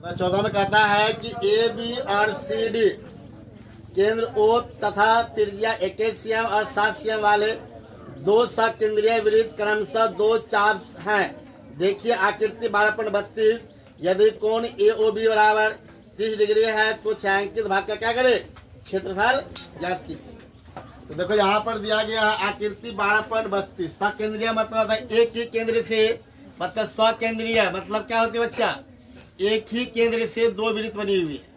14 में कहता है कि ए बी और सी डी केंद्र O तथा त्रिज्या 21 सीएम और 7 सीएम वाले दो सकेंद्रीय वृत्त क्रमशः दो चाप हैं। देखिए आकृति 12.32। यदि कोण AOB बराबर 30 डिग्री है तो छायांकित भाग का क्या करे, क्षेत्रफल ज्ञात कीजिए। तो देखो यहाँ पर दिया गया है आकृति 12.32। सकेंद्रीय मतलब है एक ही केंद्र से, मतलब सकेंद्रीय मतलब क्या होती है बच्चा, एक ही केंद्र से दो वृत्त बनी हुई है।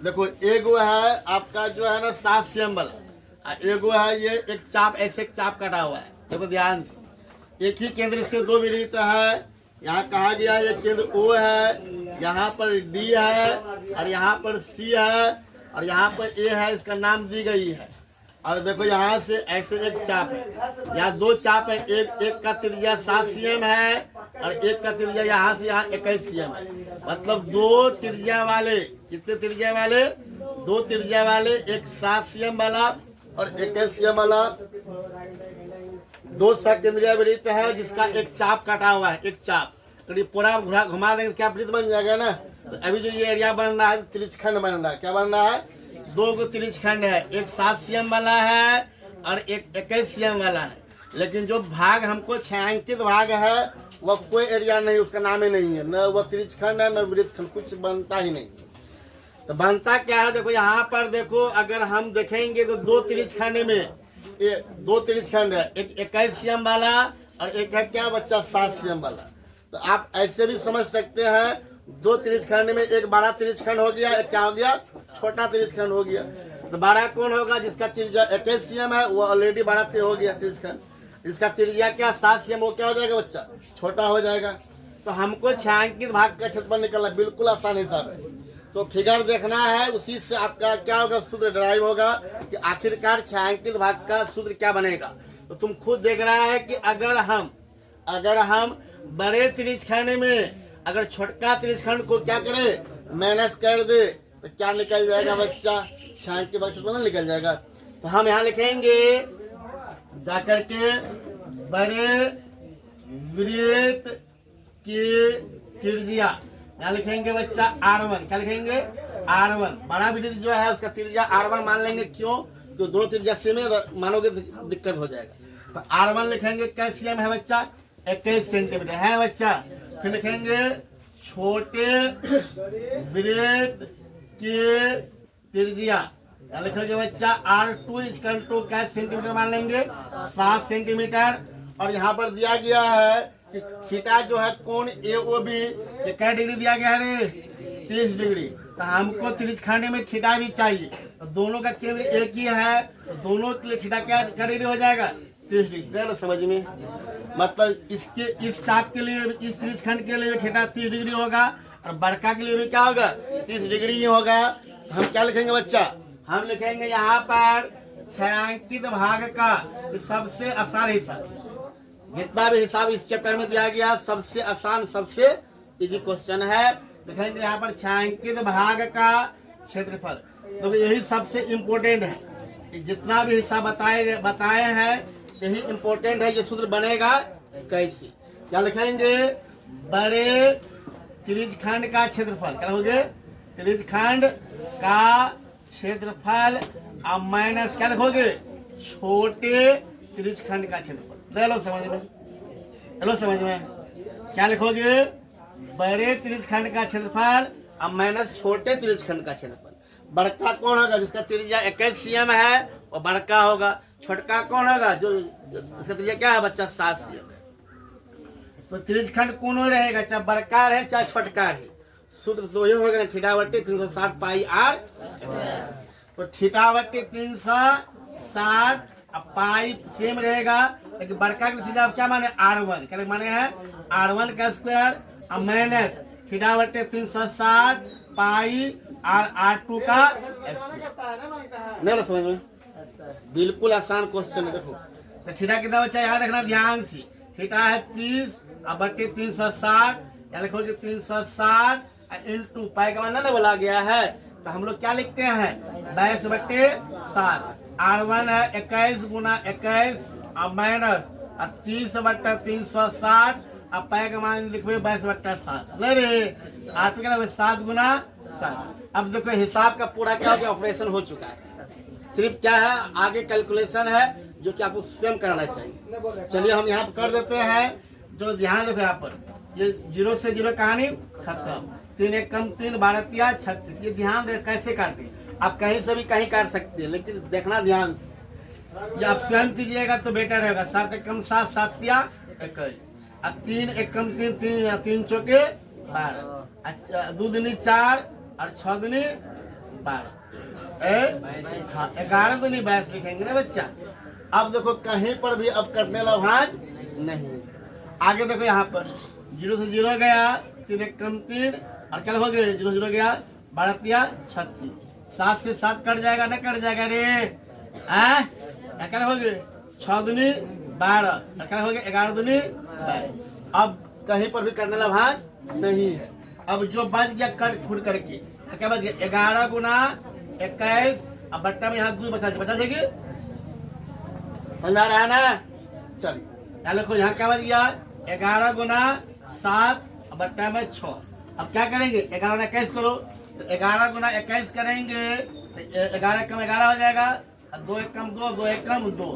देखो एगो है आपका जो है ना 7 सीएम वाला, एगो है ये एक चाप, ऐसे एक चाप कटा हुआ है। देखो ध्यान से, एक ही केंद्र से दो वृत्त है। यहाँ कहा गया ये केंद्र O है, यहाँ पर D है और यहाँ पर C है और यहाँ पर A है, इसका नाम दी गई है। और देखो यहाँ से ऐसे एक चाप है, यहाँ दो चाप है, एक का त्रिज्या 7 सीएम है और एक का त्रिज्या यहाँ से यहाँ 21 सीएम है। मतलब दो त्रिज्या वाले, कितने त्रिज्या वाले, दो त्रिज्या वाले, एक 7 सीएम वाला और 21 सीएम वाला दो सकेंद्रीय वृत्त है जिसका एक चाप कटा हुआ है, एक चाप। तो ये पूरा घुमा देंगे क्या वृत्त बन जाएगा ना। तो अभी जो ये एरिया बन रहा है त्रिज्यखंड बन रहा है, क्या बन रहा है, दो गो त्रिज्यखंड है, एक 7 सीएम वाला है और एक 21 सीएम वाला है। लेकिन जो भाग हमको छायांकित भाग है वह कोई एरिया नहीं, उसका नाम ही नहीं है, न वह त्रिज्यखंड है न वृत्तखंड, कुछ बनता ही नहीं। तो बनता क्या है, देखो यहाँ पर देखो, अगर हम देखेंगे तो दो त्रिज्यखंड में दो त्रिज्यखंड है, एक 21 सीएम वाला और एक है क्या बच्चा 7 सीएम वाला। तो आप ऐसे भी समझ सकते हैं, दो त्रिज्यखंड में एक बड़ा त्रिज्यखंड हो गया, एक क्या हो गया, छोटा त्रिज्यखंड हो गया। तो बड़ा कौन होगा, जिसका त्रिज्या 21 सीएम है, वो ऑलरेडी बड़ा हो गया त्रिज्यखंड। इसका त्रिज्या क्या 7 सीएम, वो क्या हो जाएगा बच्चा, छोटा हो जाएगा। तो हमको छायांकित भाग का क्षेत्रफल निकलना बिल्कुल आसान हिसाब है। तो फिगर देखना है, उसी से आपका क्या होगा, सूत्र ड्राइव होगा कि आखिरकार छायांकित भाग का सूत्र क्या बनेगा। तो तुम खुद देख रहा है कि अगर हम बड़े त्रिज्यखंड में अगर छोटका त्रिज्यखंड को क्या करें, माइनस कर दे, तो क्या निकल जाएगा बच्चा, छायांकित भाग क्षेत्रफल निकल जाएगा। तो हम यहाँ लिखेंगे जाकर के बड़े वृत्त की त्रिज्या, यहाँ लिखेंगे बच्चा R1, क्या लिखेंगे R1। बड़ा वृत्त जो है उसका त्रिज्या R1 मान लेंगे, क्यों, तो दोनों त्रिज्या से में मानोगे तो दिक्कत हो जाएगा। तो R1 लिखेंगे क्या सीएम है बच्चा, 21 सेंटीमीटर है बच्चा। फिर लिखेंगे छोटे वृत्त की त्रिज्या, यहाँ लिखेंगे बच्चा R2 इक्वल टू क्या सेंटीमीटर मान लेंगे, 7 सेंटीमीटर। और यहाँ पर दिया गया है कि थीटा जो है कोण AOB ये क्या डिग्री दिया गया है रे, 30 डिग्री। तो हमको त्रिज्यखंड में थीटा भी चाहिए, तो दोनों का केंद्र एक ही है, तो दोनों के लिए थीटा क्या डिग्री हो जाएगा, 30 डिग्री। समझ में, मतलब इसके इस चाप के लिए, इस त्रिज्यखंड के लिए थीटा 30 डिग्री होगा और बड़का के लिए भी क्या होगा, 30 डिग्री ही होगा। हम क्या लिखेंगे बच्चा, हम लिखेंगे यहाँ पर छायांकित भाग का सबसे आसान हिस्सा, जितना भी हिसाब इस चैप्टर में दिया गया सबसे आसान सबसे इजी क्वेश्चन है। देखेंगे यहाँ पर छायांकित भाग का क्षेत्रफल, तो यही सबसे इम्पोर्टेंट है। जितना भी हिसाब बताए हैं यही इम्पोर्टेंट है। ये सूत्र बनेगा कैसे, क्या लिखेंगे, बड़े त्रिज्यखंड का क्षेत्रफल, क्या लिखोगे, त्रिज्यखंड का क्षेत्रफल और माइनस क्या लिखोगे, छोटे त्रिज्यखंड का क्षेत्रफल। लो समझ में, हेलो समझ में, क्या लिखोगे, बड़े त्रिज्यखंड का क्षेत्रफल और माइनस छोटे त्रिज्यखंड का क्षेत्रफल। बड़का कौन होगा, जिसका त्रिज्या 21 सीएम है वो बड़का होगा। छोटका कौन होगा, जो इसका त्रिज्या क्या है बच्चा, 7 सीएम है। तो त्रिज्यखंड कौन रहेगा, चाहे बड़का रहे चाहे छोटका रहे, सूत्र तो ये होगा थीटा बट्टे 360 पाई R। तो थीटा बट्टे 360 पाई सेम रहेगा, लेकिन बड़का की त्रिज्या क्या माने, R1, क्या माने है, R1 का स्क्वायर और माइनस थीटा बट्टे 360 पाई R2 का। नहीं समझ में, बिल्कुल आसान क्वेश्चन है। देखो तो थीटा कितना बच्चा याद रखना ध्यान से, थीटा है 30 और बट्टे 360, या लिखोगे 360 इंटू पाई का मान ना बोला गया है। तो हम लोग क्या लिखते हैं, 22 बट्टे 7। R1 है 21 गुना 21 और माइनस 30 बट्टा 360 अब पाई का मान लिखोगे 22 बट्टा 7। 8 पे क्या 7 गुना 7। अब देखो हिसाब का पूरा क्या हो गया, ऑपरेशन हो चुका है। सिर्फ क्या है आगे कैलकुलेशन है जो कि आपको स्वयं करना चाहिए। चलिए हम यहाँ पर कर देते हैं। जो ध्यान रखो यहाँ पर ये 0 से 0 कहानी खत्म। 3 एक कम 3 12 तिया 36। ये ध्यान दे कैसे काटते। आप कहीं से भी कहीं काट सकते हैं, लेकिन देखना ध्यान से। ये आप स्वयं कीजिएगा तो बेटर रहेगा। 7 एक कम 7 7 तिया 21। अब 3 एक कम 3 3 चौके 12। अच्छा 2 दूनी 4 और 6 दूनी 12। 11 दूनी 22 लिखेंगे ना बच्चा। अब देखो कहीं पर भी अब कटने लाभांश नहीं। आगे देखो यहाँ पर 0 से 0 गया 3 एक कम 3 और क्या हो गए 0 0 गया 12 तिया 36। 7 से 7 कट जाएगा ना कट जाएगा रे क्या हो गए 6 दूनी 12 क्या हो गए 11 दूनी 22। अब कहीं पर भी करने लाभांश नहीं है। अब जो बच गया कट फुट करके क्या बच गया 11 गुना 21। अब बट्टा में यहाँ 2 बचा देगी। समझ आ रहा है ना। चलिए देखो यहाँ क्या बच गया 11 गुना 7 बट्टा में 6। अब क्या करेंगे 11 गुना 21 करो तो 11 गुना 21 करेंगे तो 11 कम 11 हो जाएगा। 2 एक कम 2 2 एक कम 2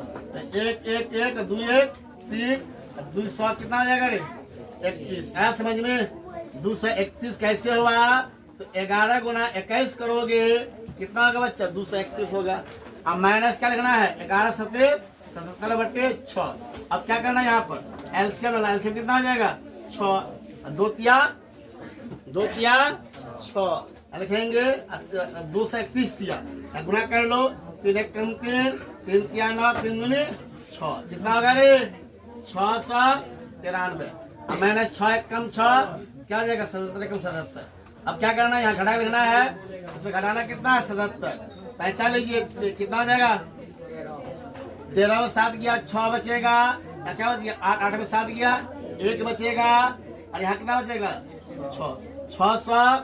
1 1 1 2 1 3 200 कितना हो जाएगा रे 31। है समझ में 231 कैसे हुआ तो 11 गुना 21 करोगे कितना होगा बच्चा 231 होगा। अब माइनस क्या लिखना है 11 सत्ते 77 बट्टे 6। अब क्या करना है यहाँ पर एलसीएम लेना। एलसीएम कितना हो जाएगा 6 2 तिया 6 लिखेंगे 231 तिया गुना कर लो 3 एक कम 3 3 तिया 9 3 दूनी 6 कितना होगा रे 693। अब माइनस 6 एक कम 6 क्या हो जाएगा 77 कम 77। अब क्या करना है यहाँ घटा लिखना है। उसमें घटाना कितना है 77। पहचान लीजिए कितना हो जाएगा 13 में 7 गया 6 बचेगा या क्या बच गया 8 8 में 7 गया 1 बचेगा और यहाँ कितना बचेगा 616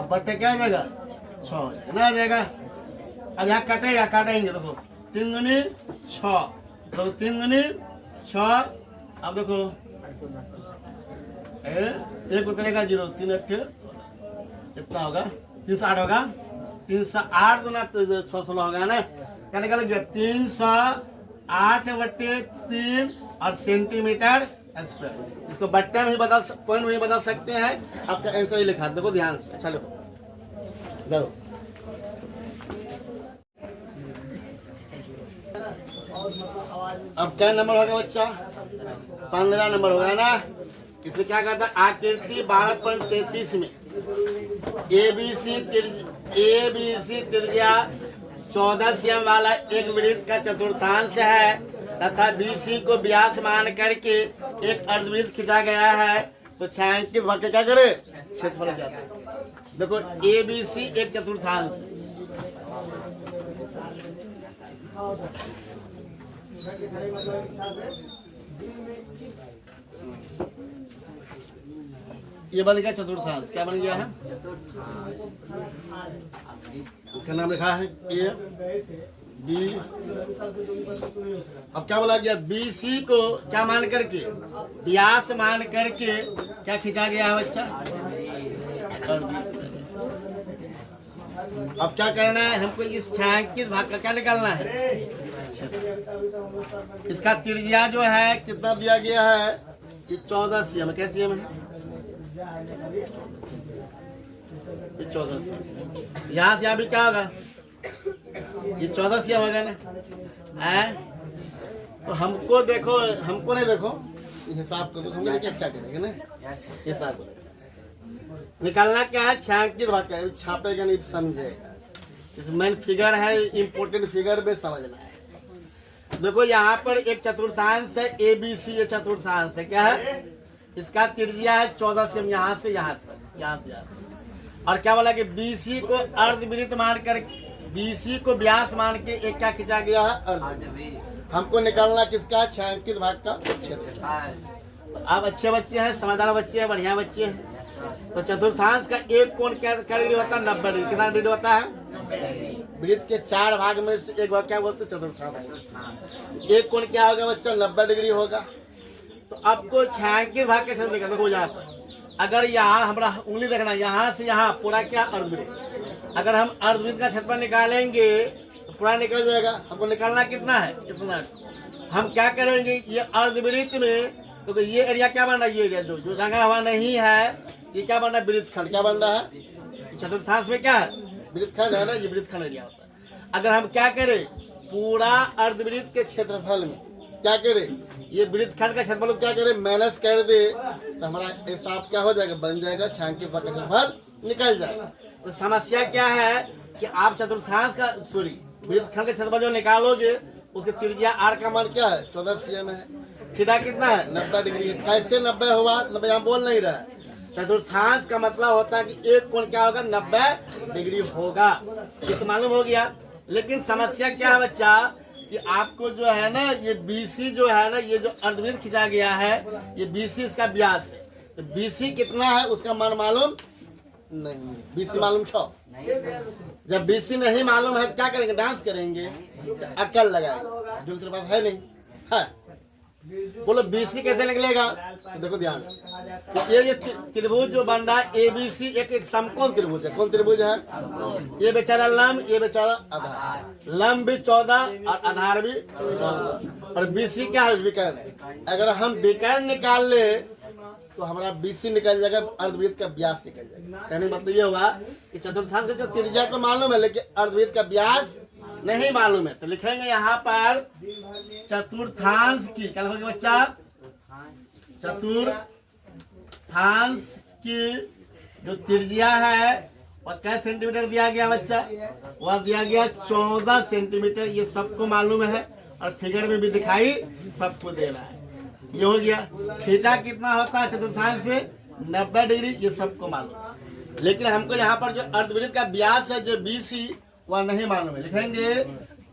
बट्टे क्या हो जाएगा 6 कितना हो जाएगा। अब यहाँ कटेगा काटेंगे देखो 3 दूनी 6 तो 3 दूनी 6। अब देखो 1 उतरेगा 0 3 8 कितना होगा 308 होगा 308 गुना 616 होगा ना। क्या निकल गया 308 बट्टे 3 और सेंटीमीटर स्क्वायर। इसको बट्टे में ही बदल पॉइंट में ही बदल सकते हैं। आपका आंसर ही लिखा देखो ध्यान से। अच्छा लिखो जरूर। अब क्या नंबर होगा बच्चा 15 नंबर होगा ना। इसमें क्या कहता है आकृति 12.33 में एबीसी त्रिज्या 14 cm वाला एक वृत्त का चतुर्थांश है तथा बीसी को व्यास मान करके एक अर्धवृत्त खींचा गया है तो छायांकित भाग क्या करे क्षेत्रफल हो जाता है। देखो एबीसी एक चतुर्थांश ये बन गया चतुर्थांश। क्या बन गया है उसका नाम लिखा है ए बी। अब क्या बोला गया बी सी को क्या मान करके व्यास मान करके क्या खींचा गया है बच्चा। अब क्या करना है हमको इस छायांकित भाग का क्या निकालना है। इसका त्रिज्या जो है कितना दिया गया है कि 14 cm। क्या cm है 14। यहाँ से अभी क्या होगा ये 14 cm होगा ना। तो हमको देखो हमको नहीं देखो हिसाब करो हमको क्या करेंगे ना हिसाब करो निकालना क्या है छायांकित भाग का। छापेगा नहीं समझेगा। मेन फिगर है इम्पोर्टेंट फिगर में समझना है। देखो यहाँ पर एक चतुर्थांश है ए बी सी। ये चतुर्थांश है क्या है इसका त्रिज्या है 14 cm यहाँ से यहाँ तक यहाँ से और क्या बोला कि बीसी को अर्धवृत्त मान कर बीसी को व्यास मान के एक क्या खींचा गया है अर्धवृत्त। हमको निकालना किसका छायांकित भाग का क्षेत्र। आप अच्छे बच्चे हैं समझदार बच्चे हैं बढ़िया बच्चे हैं। तो चतुर्थांश का एक कोण क्या डिग्री होता है 90 डिग्री। कितना डिग्री होता है वृत्त के 4 भाग में से एक भाग क्या बोलते चतुर्थांश। एक कोण क्या होगा बच्चा 90 डिग्री होगा। तो आपको छायांकित भाग कैसे देखा? देखो यहाँ पर अगर यहाँ हमारा उंगली देखना, यहाँ से यहाँ पूरा क्या अर्धवृत्त, अगर हम अर्धवृत्त का क्षेत्रफल निकालेंगे तो पूरा निकल जाएगा। हमको निकालना कितना है? इतना। हम क्या करेंगे, ये अर्धवृत्त में तो ये एरिया क्या बन रहा है, ये एरिया जो रंगा हुआ नहीं है, ये क्या बन रहा है? वृत्तखंड। क्या बन रहा है? चतुर्थांश में क्या है? वृत्तखंड है ना, ये वृत्तखंड एरिया होता है। अगर हम क्या करें, पूरा अर्धवृत्त के क्षेत्रफल में क्या करें, ये वृत्तखंड का क्षेत्रफल क्या करें, माइनस कर दे, तो हमारा हिसाब क्या हो जाएगा, बन जाएगा छायांकित भाग का क्षेत्रफल निकल जाएगा। तो समस्या क्या है कि आप चतुर्थांश का वृत्तखंड का क्षेत्रफल जो निकालोगे उसकी त्रिज्या आर का मान क्या है, 14 cm है। थीटा कितना है, 90 डिग्री है। कैसे 90 हुआ, 90 यहाँ बोल नहीं रहा है। चतुर्थांश का मतलब होता है कि एक कोण क्या होगा, 90 डिग्री होगा। ये तो मालूम हो गया। लेकिन समस्या क्या है बच्चा कि आपको जो है ना, ये BC जो है ना, ये जो अर्धवृत्त खींचा गया है, ये BC इसका व्यास है। तो BC कितना है उसका मान मालूम नहीं। BC मालूम छो। जब BC नहीं मालूम है तो क्या करेंगे, डांस करेंगे, तो अक्ल लगाएंगे, जो तेरे पास है नहीं है। बोलो BC कैसे निकलेगा? तो देखो ध्यान, तो ये त्रिभुज जो बन रहा है ABC एक समकोण त्रिभुज है। कौन त्रिभुज है? ये बेचारा लंब, ये बेचारा आधार। लंब भी 14 और आधार भी 14, और BC क्या है, विकर्ण है। अगर हम विकर्ण निकाल ले तो हमारा BC निकल जाएगा, अर्धवृत्त का व्यास निकल जाएगा। कहने का मतलब ये हुआ कि चतुर्थांश का त्रिज्या तो मालूम है लेकिन अर्धवृत्त का व्यास नहीं मालूम है। तो लिखेंगे यहाँ पर चतुर्थांश की, क्या लिखोगे बच्चा, चतुर्थांश की जो त्रिज्या है वह क्या सेंटीमीटर दिया गया बच्चा, वह दिया गया 14 सेंटीमीटर। ये सबको मालूम है और फिगर में भी दिखाई सबको दे रहा है। ये हो गया। थीटा कितना होता है चतुर्थांश से, 90 डिग्री, ये सबको मालूम। लेकिन हमको यहाँ पर जो अर्धवृत्त का व्यास है जो BC वह नहीं मालूम है। लिखेंगे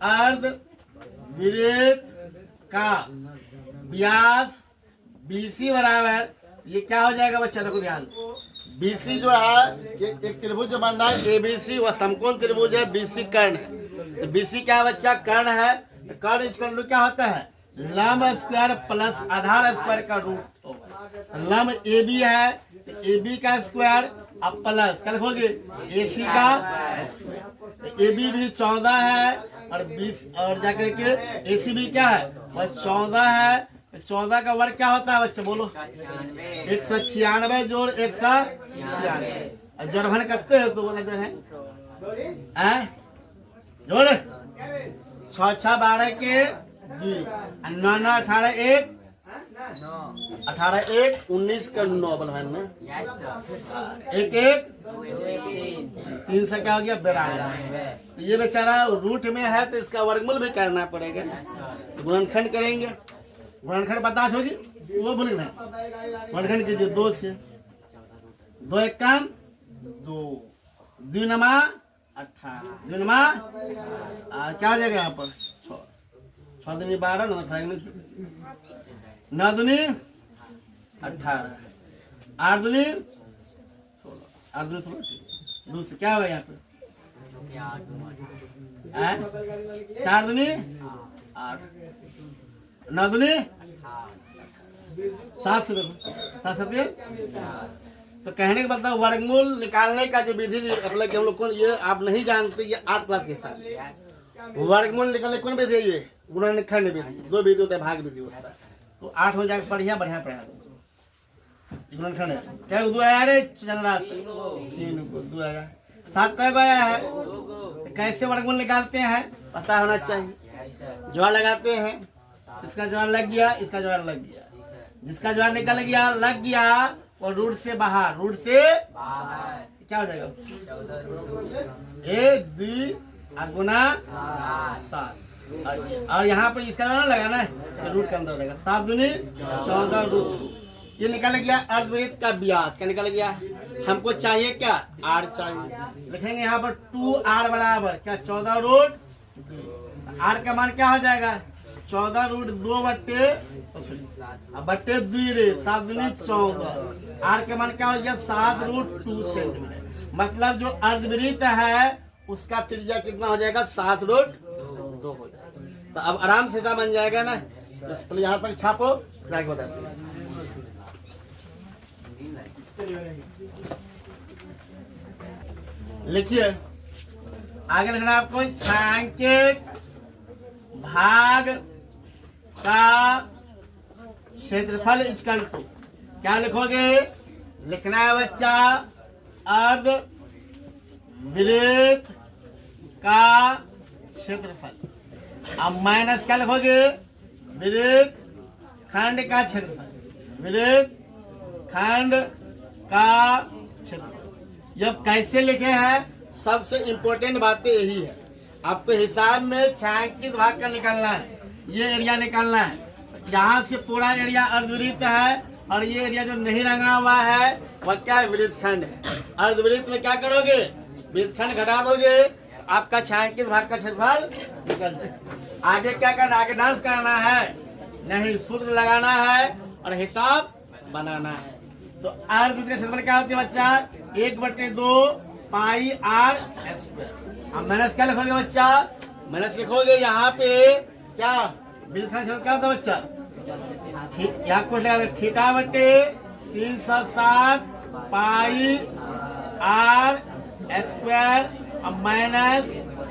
अर्धवृत्त का व्यास BC बराबर, ये क्या हो जाएगा बच्चा, देखो ध्यान। BC जो है ये एक त्रिभुज जो बन रहा है ABC, वह समकोण त्रिभुज है, BC कर्ण है। तो BC क्या है बच्चा, कर्ण है। तो कर्ण इस कर्ण क्या होता है, लंब स्क्वायर प्लस आधार स्क्वायर का रूट होगा। लंब AB है तो AB का स्क्वायर अब प्लस क्या लिखोगे, AC का। AB भी 14 है और 20 और जाकर के AC भी क्या है, वह 14 है। 14 का वर्ग क्या होता है बच्चे, बोलो 196 जोड़ 196। जोड़भन करते हो तो बोला जो है जोड़ 6 6 12 के 9 9 18 1 18 1 19 का 9 बलवान में 1 1 3 से क्या हो गया 92। ये बेचारा रूट में है तो इसका वर्गमूल भी करना पड़ेगा। गुणनखंड करेंगे, गुणनखंड बताश होगी वो भूलना। गुणनखंड कीजिए 2 से 2 1 कम 2 2 नमा 18 2 नमा क्या हो जाएगा यहाँ पर 6 6 दूनी 12 9 दूनी 18 8 दूनी 16 8 दूनी 16 2 से क्या होगा यहाँ पर 4 दूनी 8 9 दूनी 7 से 7 तो कहने का मतलब वर्गमूल निकालने का जो विधि मतलब कि हम लोग को ये आप नहीं जानते, ये 8 क्लास के साथ वर्गमूल निकालने कौन विधि है, ये गुणनखंड विधि। 2 विधि होता है, भाग विधि होता है। तो 8 हो जाएगा, बढ़िया बढ़िया पढ़ा गुणनखंड है। क्या 2 आया रे चंद्रा 3 2 आया 7 कई आया है। कैसे वर्गमूल निकालते हैं पता होना चाहिए। ज्वार लगाते हैं, इसका ज्वार लग गया, इसका ज्वार लग गया, जिसका ज्वार निकल गया लग गया और रूट से बाहर, रूट से क्या हो जाएगा 1 2 गुना 7 और यहाँ पर इसका ना लगाना है रूट के अंदर रहेगा 7 दूनी 14 रूट। ये निकल गया अर्धवृत्त का व्यास। क्या निकल गया, हमको चाहिए क्या r चाहिए। लिखेंगे यहाँ पर 2r बराबर क्या 14 रूट r का मान क्या हो जाएगा 14 रूट 2 बट्टे 2 रे 7 दूनी 14। r का मान क्या हो गया 7 रूट 2 सेंटीमीटर। मतलब जो अर्धवृत्त है उसका त्रिज्या कितना हो जाएगा 7 रूट 2 हो जाएगा। तो अब आराम से बन जाएगा ना। तो यहाँ तक छापो फिर आगे बताते हैं। लिखिए आगे लिखना आपको, छायांकित भाग का क्षेत्रफल इक्वल टू, क्या लिखोगे? लिखना है बच्चा अर्ध वृत्त का क्षेत्रफल। अब माइनस क्या लिखोगे? वृत्त खंड का क्षेत्रफल, वृत्त खंड का क्षेत्रफल। ये कैसे लिखे हैं? सबसे इम्पोर्टेंट बातें यही है। आपको हिसाब में छायांकित भाग का निकालना है, ये एरिया निकालना है। यहाँ से पूरा एरिया अर्धवृत्त है और ये एरिया जो नहीं रंगा हुआ है वह क्या है? वृत्तखंड है। अर्धवृत्त में क्या करोगे? वृत्तखंड घटा दोगे, आपका छायांकित भाग का क्षेत्रफल निकल जाएगा। आगे क्या करना? आगे डांस करना है नहीं, सूत्र लगाना है और हिसाब बनाना है। तो अर्धवृत्त का क्षेत्रफल क्या होती है बच्चा? 1/2 पाई आर स्क्वायर। अब माइनस क्या लिखोगे बच्चा? माइनस लिखोगे यहाँ पे क्या? वृत्तखंड क्या होता है बच्चा? यहाँ को थीटा बटे 360 पाई आर स्क्वायर, अब minus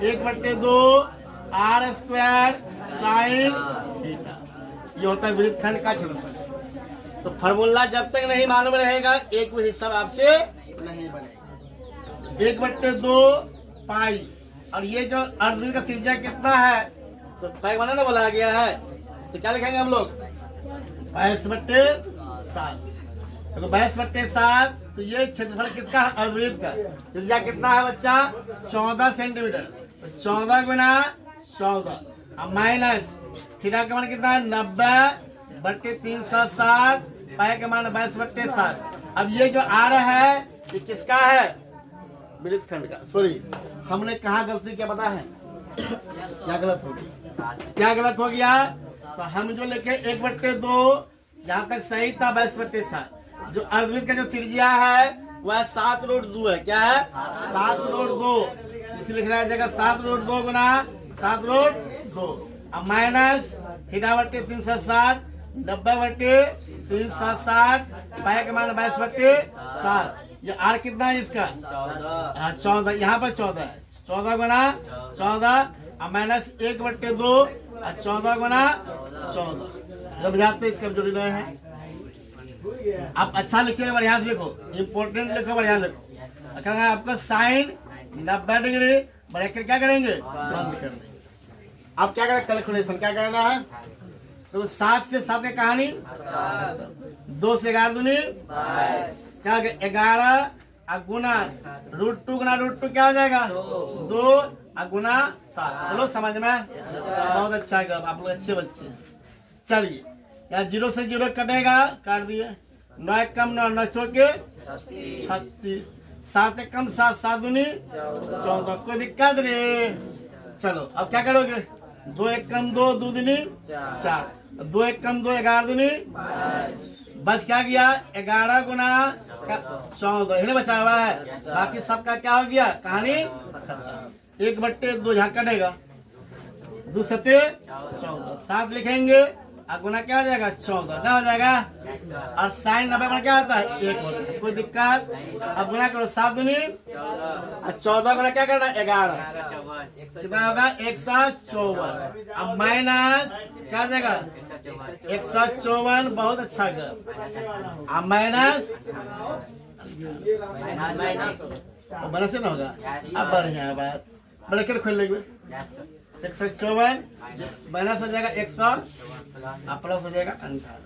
1/2 r square sine theta. ये होता है वृत्तखंड का क्षेत्रफल। तो फॉर्मूला जब तक नहीं मालूम रहेगा एक भी हिस्सा आपसे नहीं बनेगा। 1/2 पाई, और ये जो अर्धवृत्त का त्रिज्या कितना है? तो पाई बनाना बोला गया है, तो क्या लिखेंगे हम लोग? 22/7। तो 22/7, तो ये क्षेत्रफल किसका है? अर्धवृत्त का। त्रिज्या कितना है बच्चा? 14 सेंटीमीटर। तो 14 गुना 14, अब माइनस थीटा का मान कितना है? 90/360, पाई का मान 22/7। अब ये जो आ रहा है ये किसका है? वृत्तखंड का। सॉरी, हमने कहा गलती क्या पता है? क्या गलत हो गया? क्या गलत हो गया? तो हम जो लिखे 1/2, यहाँ तक सही था 22/7। जो अर्धवृत्त का जो त्रिज्या है वह 7√2 है। क्या है? 7√2, इसलिए लिखना है जगह 7√2 गुना 7√2। अब माइनस थीटा बटे 360, 90/360, पाई का मान 22/7। ये आर कितना है इसका? 14। यहाँ पर 14 है। 14 गुना 14, अब माइनस 1/2 और 14 गुना 14। जब जाते इसका जोड़ी रहे हैं। आप अच्छा लिखिएगा, बढ़िया से लिखो, इम्पोर्टेंट लिखो, बढ़िया लिखो। क्या आपका साइन 90 डिग्री ब्रैकेट क्या करेंगे? बंद कर देंगे। अब क्या करें? कैलकुलेशन क्या करना है? तो 7 से 7 की कहानी, 2 से 11 दूनी क्या? 11 गुना √2 गुना √2 क्या हो जाएगा? 2 गुना 7। बोलो समझ में? बहुत अच्छा है, आप लोग अच्छे बच्चे। चलिए, यहाँ 0 से 0 कटेगा, काट दिए। 9 कम 9, 9 चौके 36, 7 कम 7, 7 दूनी 14। कोई दिक्कत नहीं। चलो अब क्या करोगे? 2 कम 2, 2 दूनी 4, 2 कम 2, 11 दूनी। बच क्या गया? 11 गुना 14, इन्हें बचा हुआ है। बाकी सबका क्या हो गया? कहानी 1/2 यहाँ कटेगा, 2 सते 14, 7 लिखेंगे, गुना क्या हो जाएगा? 14 ना हो जाएगा। और साइन 90 में क्या आता है? 1। कोई दिक्कत? अब गुना करो 7 दूनी 14 गुना क्या करना? 11, कितना होगा? 154। अब माइनस क्या हो जाएगा? 154। बहुत अच्छा कर। अब माइनस से ना होगा। अब बढ़िया बात, ब्रैकेट खोल लेंगे। 154 माइनस हो जाएगा 100, प्लस हो जाएगा 98।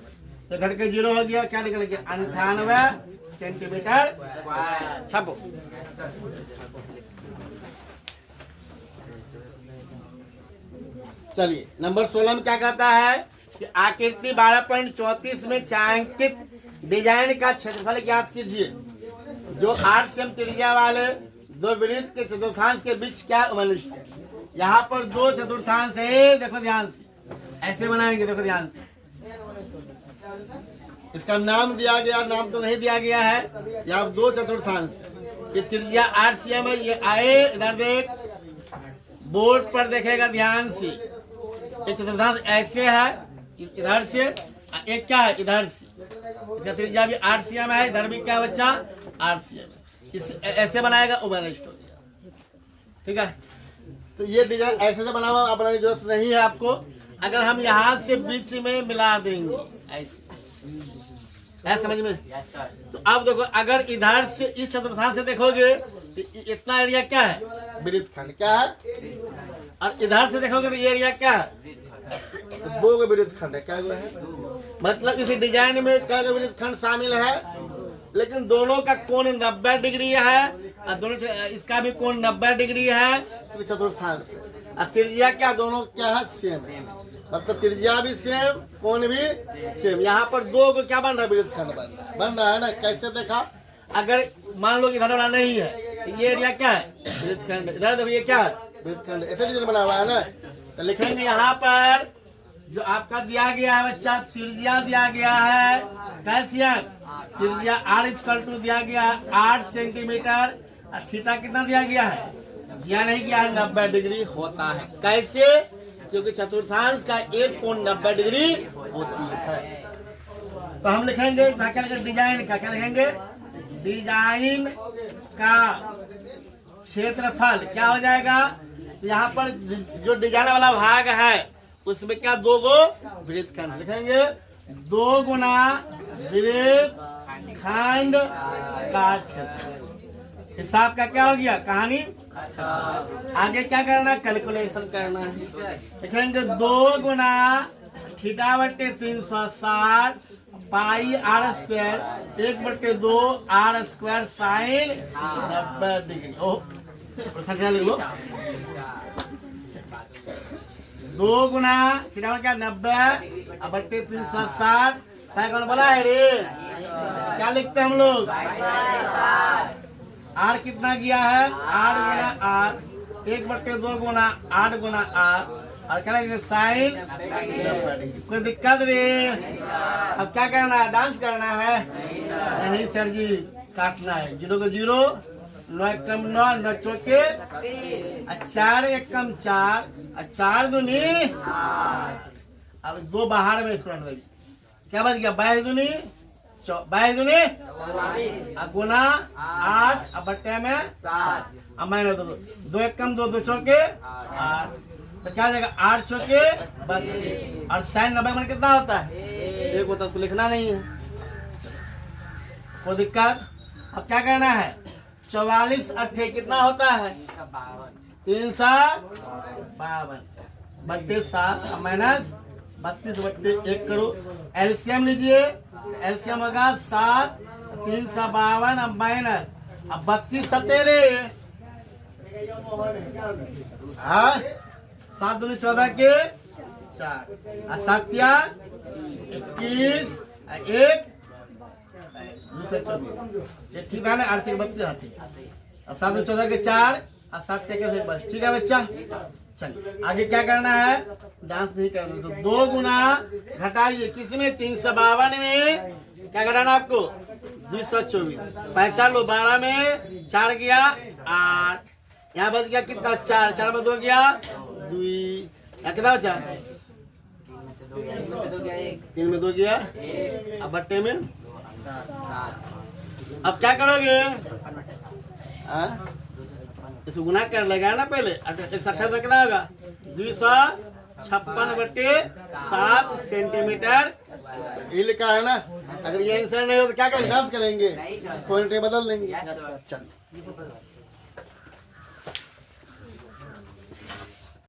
तो घट के 0 हो गया, क्या निकल गया? 98 सेंटीमीटर। छपो। चलिए नंबर 16 में क्या कहता है कि आकृति 12.34 में छायांकित डिजाइन का क्षेत्रफल ज्ञात कीजिए। जो 8 सेमी त्रिज्या वाले दो वृत्त के चतुर्थांश के बीच क्या वनिष्ठ है। यहाँ पर 2 चतुर्थांश है, देखो ध्यान से, ऐसे बनाएंगे, देखो ध्यान से। इसका नाम दिया गया, नाम तो नहीं दिया गया है। यहाँ 2 चतुर्थांश, ये त्रिज्या 8 सेमी है। ये आए इधर देख, बोर्ड पर देखेगा ध्यान से। ये चतुर्थांश ऐसे है इधर से, एक क्या है इधर से। इसका त्रिज्या भी 8 cm है, इधर भी क्या बच्चा 8 cm है। इस ऐसे बनाएगा ओवल स्टोर, ठीक है। तो ये डिजाइन ऐसे से बना हुआ बनाने की जरूरत नहीं है आपको। अगर हम यहाँ से बीच में मिला देंगे ऐसे, समझ में? तो अब देखो, अगर इधर से इस चतुर्थांश से देखोगे तो इतना एरिया क्या है, वृत्तखंड क्या है, और इधर से देखोगे तो ये एरिया क्या है, तो 2 वृत्तखंड है। क्या हुआ है, मतलब इस डिजाइन में क्या वृत्तखंड शामिल है, लेकिन दोनों का कोण 90 डिग्री है, और दोनों इसका भी कोण 90 डिग्री है चतुर्थांश से। और त्रिज्या क्या, दोनों क्या है, सेम है, मतलब त्रिज्या भी सेम, कोण भी सेम। यहाँ पर 2 को क्या बन रहा है, वृत्तखंड बन रहा है ना। कैसे देखा, अगर मान लो इधर वाला नहीं है, ये एरिया क्या है, वृत्तखंड। इधर देखो ये क्या है, वृत्तखंड। ऐसे डिजाइन बना हुआ है ना। तो लिखेंगे यहाँ पर जो आपका दिया गया है बच्चा, त्रिज्या दिया गया है, कैसे त्रिज्या r दिया गया है 8 सेंटीमीटर, और थीटा कितना दिया गया है, दिया नहीं गया है, 90 डिग्री होता है। कैसे, क्योंकि चतुर्थांश का एक कोण 90 डिग्री होती है। तो हम लिखेंगे क्या लिखेंगे, डिजाइन का क्या लिखेंगे, डिजाइन का क्षेत्रफल क्या हो जाएगा। तो यहाँ पर जो डिजाइन वाला भाग है उसमें क्या 2 गो वृत्तखंड लिखेंगे, 2 गुना वृत्तखंड का क्षेत्र। हिसाब का क्या हो गया, कहानी। आगे क्या करना है, कैलकुलेशन करना है। लिखेंगे 2 गुना थीटा बटे 360 पाई r² 1/2 r² साइन 90 डिग्री। लिखो 2 गुना थीटा क्या 90 बटे 360, कौन बोला है रे, क्या लिखते हैं हम लोग, आर कितना गया है, r गुना r 1/2 गुना 8 गुना r, और क्या लगेगा साइन 90 डिग्री। कोई दिक्कत रे, अब क्या करना है, डांस करना है, नहीं सर जी, काटना है। 0 को 0, 9 एकम 9, 9 चौके 4 एकम 4, 4 दूनी, अब 2 बाहर में इसको देगी, क्या बच गया, 22 दूनी 22 गुना 8 बट्टे में 7, अब मैंने 2 एकम 2, 2 चौके 8, तो क्या हो जाएगा 8 चौके 32, और साइन 90 में कितना होता है, 1 होता है, उसको लिखना नहीं है, कोई दिक्कत। अब क्या करना है, 44 अट्ठे कितना होता है, 352 बट्टे 7 माइनस 32 बट्टे 1 करो, एलसीएम लीजिए, एलसीएम होगा 7, 352 अब माइनस, अब 32 17, हाँ 7 दूनी 14 के 4, 7 या 21, 1 ये ठीक है ना, 8 से 32, हाँ ठीक है, 7 दूनी 14 के 4, 7 के बस, ठीक है बच्चा। चलिए आगे क्या करना है, डांस नहीं करना, तो 2 गुना घटाइए किसमें, 352 में क्या घटाना आपको, 224, 5 लो 12 में 4 गया 8, यहाँ बच गया कितना 4, 4 में 2 गया 2, यहाँ कितना बचा 3 में 2 गया, अब बट्टे में, अब क्या करोगे, इसको गुना कर लेगा ना पहले, 128 में कितना होगा 256 बट्टे 7 सेंटीमीटर, ये लिखा है ना। अगर ये आंसर नहीं हो तो क्या करेंगे, 10 करेंगे, पॉइंट बदल लेंगे। चल